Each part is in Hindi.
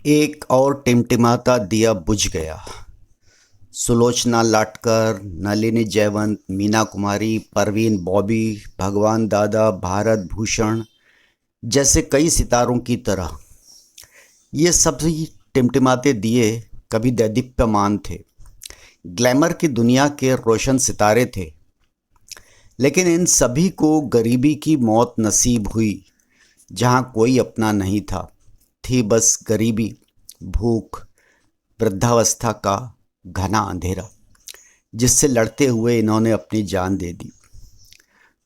एक और टिमटिमाता दिया बुझ गया। सुलोचना लाटकर, नलिनी जयवंत, मीना कुमारी, परवीन बॉबी, भगवान दादा, भारत भूषण जैसे कई सितारों की तरह ये सभी टिमटिमाते दिए कभी दैदीप्यमान थे, ग्लैमर की दुनिया के रोशन सितारे थे। लेकिन इन सभी को गरीबी की मौत नसीब हुई, जहाँ कोई अपना नहीं था। थी बस गरीबी, भूख, वृद्धावस्था का घना अंधेरा, जिससे लड़ते हुए इन्होंने अपनी जान दे दी।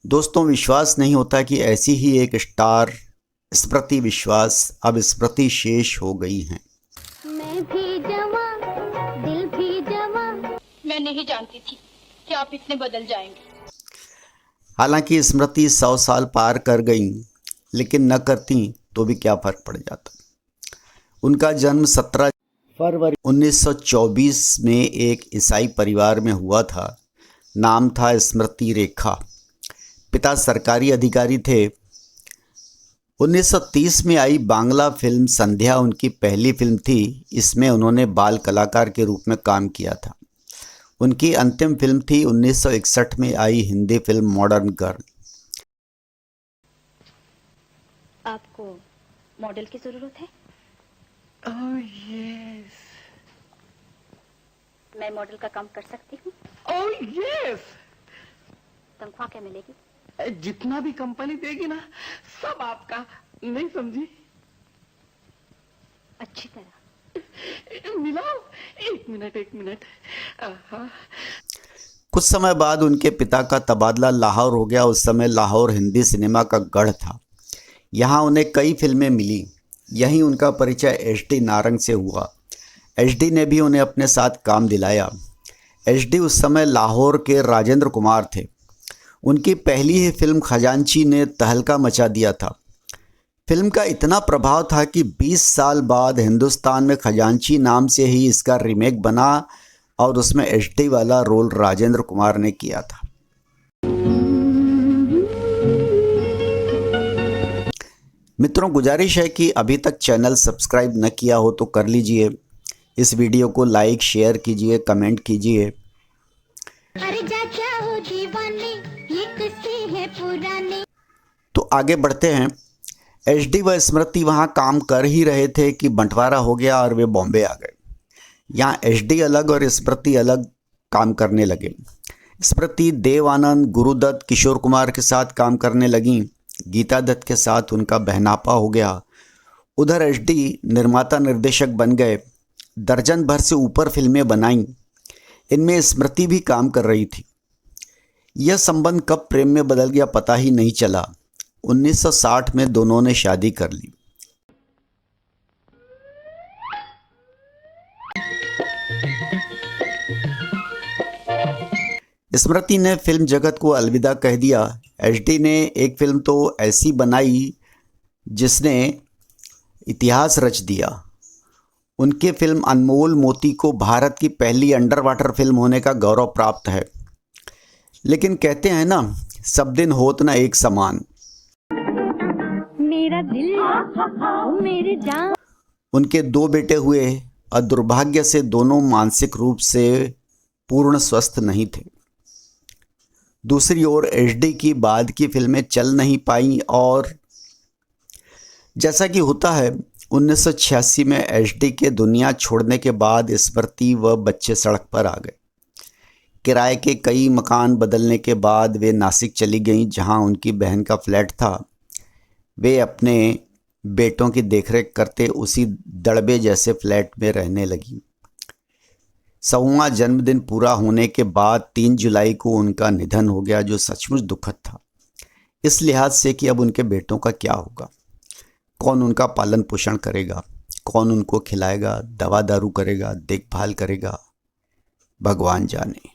दोस्तों, विश्वास नहीं होता कि ऐसी ही एक स्टार स्मृति विश्वास अब स्मृति शेष हो गई हैं। मैं भी जवां, दिल भी जवां। मैं नहीं जानती थी कि आप इतने बदल जाएंगे। हालांकि स्मृति 100 साल पार कर गई, लेकिन न करती तो भी क्या फर्क पड़ जाता। उनका जन्म 17 फरवरी 1924 में एक ईसाई परिवार में हुआ था। नाम था स्मृति रेखा। पिता सरकारी अधिकारी थे। 1930 में आई बांग्ला फिल्म संध्या उनकी पहली फिल्म थी। इसमें उन्होंने बाल कलाकार के रूप में काम किया था। उनकी अंतिम फिल्म थी 1961 में आई हिंदी फिल्म मॉडर्न गर्ल। आपको मॉडल की जरूरत है? Oh yes. मैं मॉडल का काम कर सकती हूँ। Oh yes. तनख्वाह क्या मिलेगी? जितना भी कंपनी देगी ना, सब आपका। नहीं समझी? अच्छी तरह मिलाओ। एक मिनट। आहा। कुछ समय बाद उनके पिता का तबादला लाहौर हो गया। उस समय लाहौर हिंदी सिनेमा का गढ़ था। यहाँ उन्हें कई फिल्में मिली। यहीं उनका परिचय एच.डी. नारंग से हुआ। एच.डी. ने भी उन्हें अपने साथ काम दिलाया। एच.डी. उस समय लाहौर के राजेंद्र कुमार थे। उनकी पहली ही फिल्म खजांची ने तहलका मचा दिया था। फिल्म का इतना प्रभाव था कि 20 साल बाद हिंदुस्तान में खजांची नाम से ही इसका रीमेक बना और उसमें एच.डी. वाला रोल राजेंद्र कुमार ने किया था। मित्रों, गुजारिश है कि अभी तक चैनल सब्सक्राइब न किया हो तो कर लीजिए। इस वीडियो को लाइक शेयर कीजिए, कमेंट कीजिए। अरे जा क्या हो दीवाने, ये किस्से है पुराने। तो आगे बढ़ते हैं। एच.डी. व स्मृति वहाँ काम कर ही रहे थे कि बंटवारा हो गया और वे बॉम्बे आ गए। यहाँ एच.डी. अलग और स्मृति अलग काम करने लगे। स्मृति देव आनंद, गुरुदत्त, किशोर कुमार के साथ काम करने लगीं। गीता दत्त के साथ उनका बहनापा हो गया। उधर एच.डी. निर्माता निर्देशक बन गए। दर्जन भर से ऊपर फिल्में बनाईं। इनमें स्मृति भी काम कर रही थी। यह संबंध कब प्रेम में बदल गया पता ही नहीं चला। 1960 में दोनों ने शादी कर ली। स्मृति ने फिल्म जगत को अलविदा कह दिया। एच.डी. ने एक फिल्म तो ऐसी बनाई जिसने इतिहास रच दिया। उनके फिल्म अनमोल मोती को भारत की पहली अंडर वाटर फिल्म होने का गौरव प्राप्त है। लेकिन कहते हैं ना, सब दिन होत ना एक समान। मेरा दिल मेरे जान। उनके 2 बेटे हुए और दुर्भाग्य से दोनों मानसिक रूप से पूर्ण स्वस्थ नहीं थे। दूसरी ओर एच.डी. की बाद की फिल्में चल नहीं पाईं और जैसा कि होता है 1986 में एच.डी. के दुनिया छोड़ने के बाद स्मृति व बच्चे सड़क पर आ गए। किराए के कई मकान बदलने के बाद वे नासिक चली गईं, जहां उनकी बहन का फ्लैट था। वे अपने बेटों की देखरेख करते उसी दड़बे जैसे फ्लैट में रहने लगी। 100वां जन्मदिन पूरा होने के बाद 3 जुलाई को उनका निधन हो गया, जो सचमुच दुखद था। इस लिहाज से कि अब उनके बेटों का क्या होगा, कौन उनका पालन पोषण करेगा, कौन उनको खिलाएगा, दवा दारू करेगा, देखभाल करेगा, भगवान जाने।